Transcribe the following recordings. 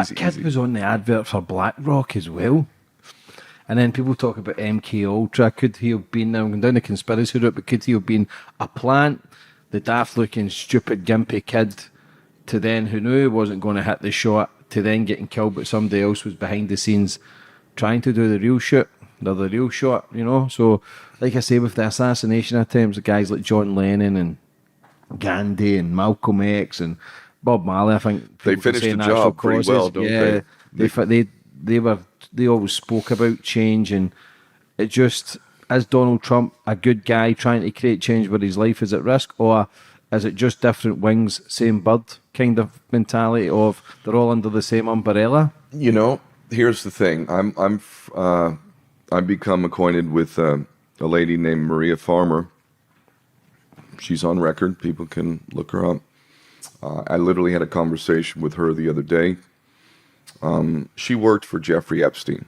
That kid was on the advert for BlackRock as well. And then people talk about MK Ultra. Could he have been, I'm going down the conspiracy route, but could he have been a plant, the daft-looking, stupid, gimpy kid, to then, who knew he wasn't going to hit the shot, to then getting killed, but somebody else was behind the scenes trying to do the real shit, the real shot, you know? So, like I say, with the assassination attempts, the guys like John Lennon and Gandhi and Malcolm X and Bob Marley, I think they finished the job pretty well, don't they? They always spoke about change, and it just, is Donald Trump a good guy trying to create change where his life is at risk, or is it just different wings, same bird kind of mentality of they're all under the same umbrella? You know, here's the thing. I've become acquainted with a lady named Maria Farmer. She's on record. People can look her up. I literally had a conversation with her the other day. She worked for Jeffrey Epstein.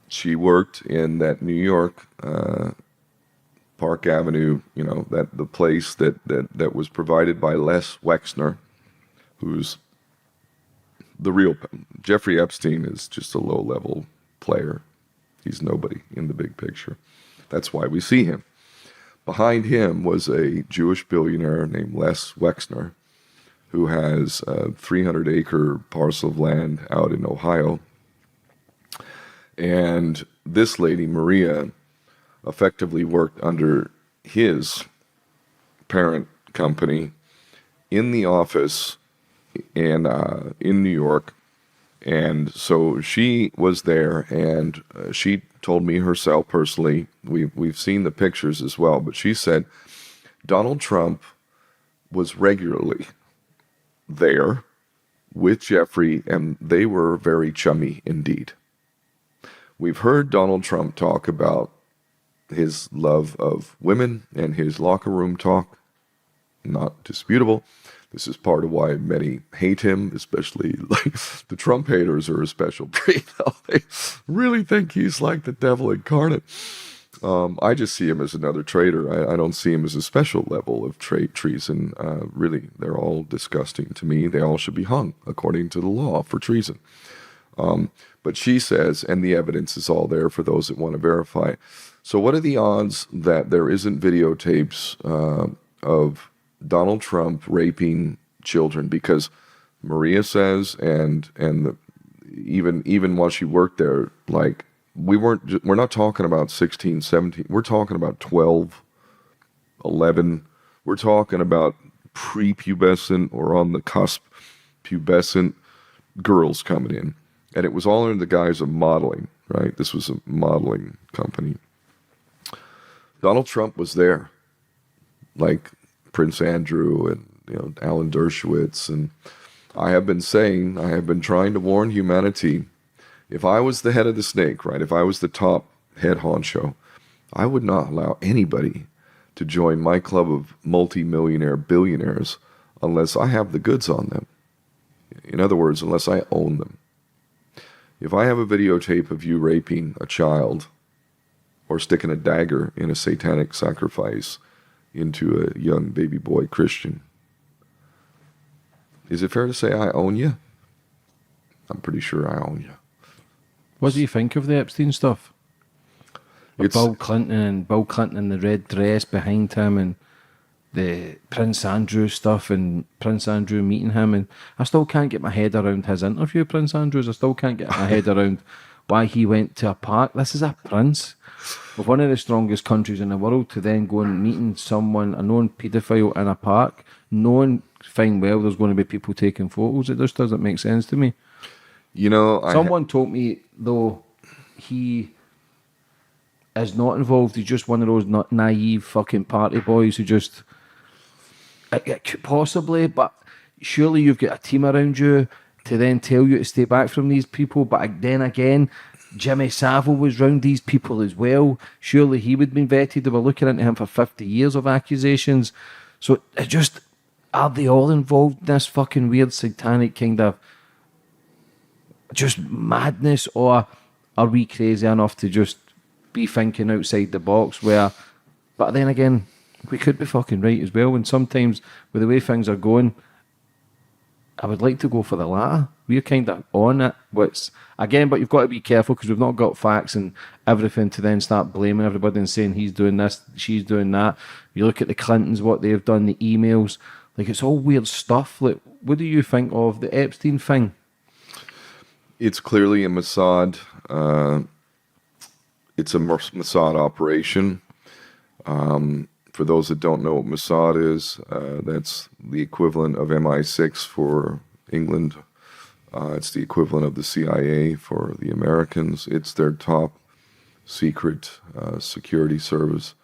She worked in that New York Park Avenue, you know, that the place that was provided by Les Wexner, who's the real. Jeffrey Epstein is just a low-level player. He's nobody in the big picture. That's why we see him. Behind him was a Jewish billionaire named Les Wexner, who has a 300-acre parcel of land out in Ohio. And this lady, Maria, effectively worked under his parent company in the office in New York. And so she was there, and she told me herself personally, we've seen the pictures as well, but she said Donald Trump was regularly there with Jeffrey, and they were very chummy indeed. We've heard Donald Trump talk about his love of women and his locker room talk. Not disputable. This is part of why many hate him, especially like the Trump haters are a special breed. They really think he's like the devil incarnate. I just see him as another traitor. I don't see him as a special level of treason. Really, they're all disgusting to me. They all should be hung according to the law for treason. But she says, and the evidence is all there for those that want to verify. So what are the odds that there isn't videotapes of Donald Trump raping children? Because Maria says, and even while she worked there, like, we're not talking about 16, 17. We're talking about 12, 11. We're talking about prepubescent or on the cusp pubescent girls coming in. And it was all under the guise of modeling, right? This was a modeling company. Donald Trump was there, like Prince Andrew and Alan Dershowitz. And I have been trying to warn humanity. If I was the head of the snake, right, if I was the top head honcho, I would not allow anybody to join my club of multi-millionaire billionaires unless I have the goods on them. In other words, unless I own them. If I have a videotape of you raping a child or sticking a dagger in a satanic sacrifice into a young baby boy Christian, is it fair to say I own you? I'm pretty sure I own you. What do you think of the Epstein stuff? With Bill Clinton in the red dress behind him, and the Prince Andrew stuff, and Prince Andrew meeting him, and I still can't get my head around his interview, Prince Andrews. I still can't get my head around why he went to a park. This is a prince of one of the strongest countries in the world to then go and meeting someone, a known paedophile in a park, knowing fine well there's going to be people taking photos. It just doesn't make sense to me. Someone told me, though, he is not involved. He's just one of those naive fucking party boys who just... Possibly, but surely you've got a team around you to then tell you to stay back from these people. But then again, Jimmy Savile was round these people as well. Surely he would have been vetted. They were looking into him for 50 years of accusations. So it just... Are they all involved in this fucking weird satanic kind of just madness, or are we crazy enough to just be thinking outside the box where... But then again, we could be fucking right as well, and sometimes with the way things are going, I would like to go for the latter. We're kind of on it. What's again, but you've got to be careful because we've not got facts and everything to then start blaming everybody and saying he's doing this, she's doing that. You look at the Clintons, what they've done, the emails, like it's all weird stuff. Like, what do you think of the Epstein thing? It's clearly a Mossad. It's a Mossad operation. For those that don't know what Mossad is, that's the equivalent of MI6 for England. It's the equivalent of the CIA for the Americans. It's their top secret security service.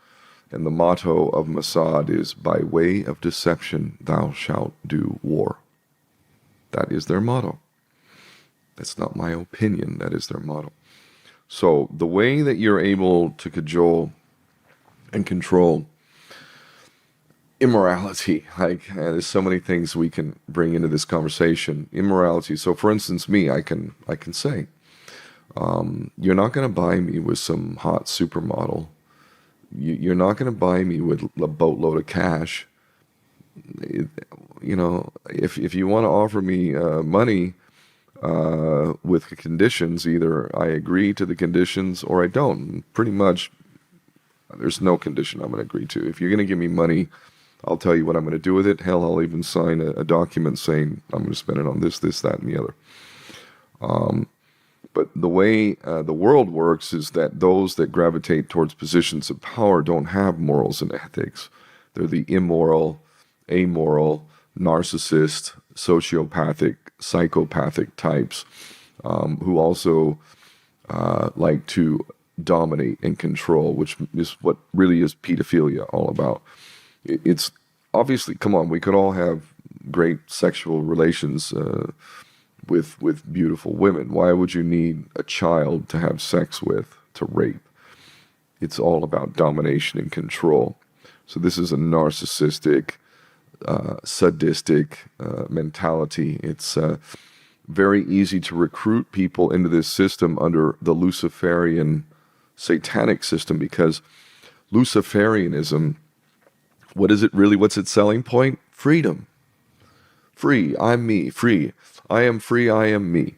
And the motto of Mossad is, by way of deception, thou shalt do war. That is their motto. That's not my opinion. That is their motto. So the way that you're able to cajole and control immorality, like there's so many things we can bring into this conversation. Immorality. So, for instance, me, I can say, you're not going to buy me with some hot supermodel. You're not going to buy me with a boatload of cash. You know, if you want to offer me money with conditions, either I agree to the conditions or I don't. Pretty much, there's no condition I'm going to agree to. If you're going to give me money, I'll tell you what I'm going to do with it. Hell, I'll even sign a document saying I'm going to spend it on this, that, and the other. But the way the world works is that those that gravitate towards positions of power don't have morals and ethics. They're the immoral, amoral, narcissist, sociopathic, psychopathic types who also like to dominate and control, which is what really is pedophilia all about. It's obviously, come on, we could all have great sexual relations with beautiful women. Why would you need a child to have sex with, to rape? It's all about domination and control. So this is a narcissistic, sadistic mentality. It's very easy to recruit people into this system under the Luciferian satanic system, because Luciferianism, what is it really? What's its selling point? Freedom. Free. I'm me. Free. I am free. I am me.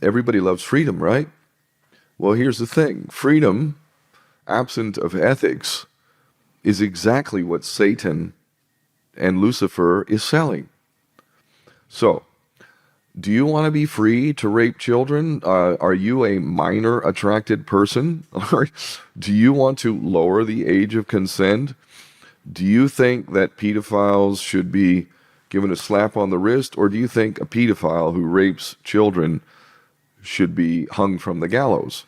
Everybody loves freedom, right? Well, here's the thing. Freedom, absent of ethics, is exactly what Satan and Lucifer is selling. So, do you want to be free to rape children? Are you a minor attracted person? Or do you want to lower the age of consent? Do you think that pedophiles should be given a slap on the wrist? Or do you think a pedophile who rapes children should be hung from the gallows?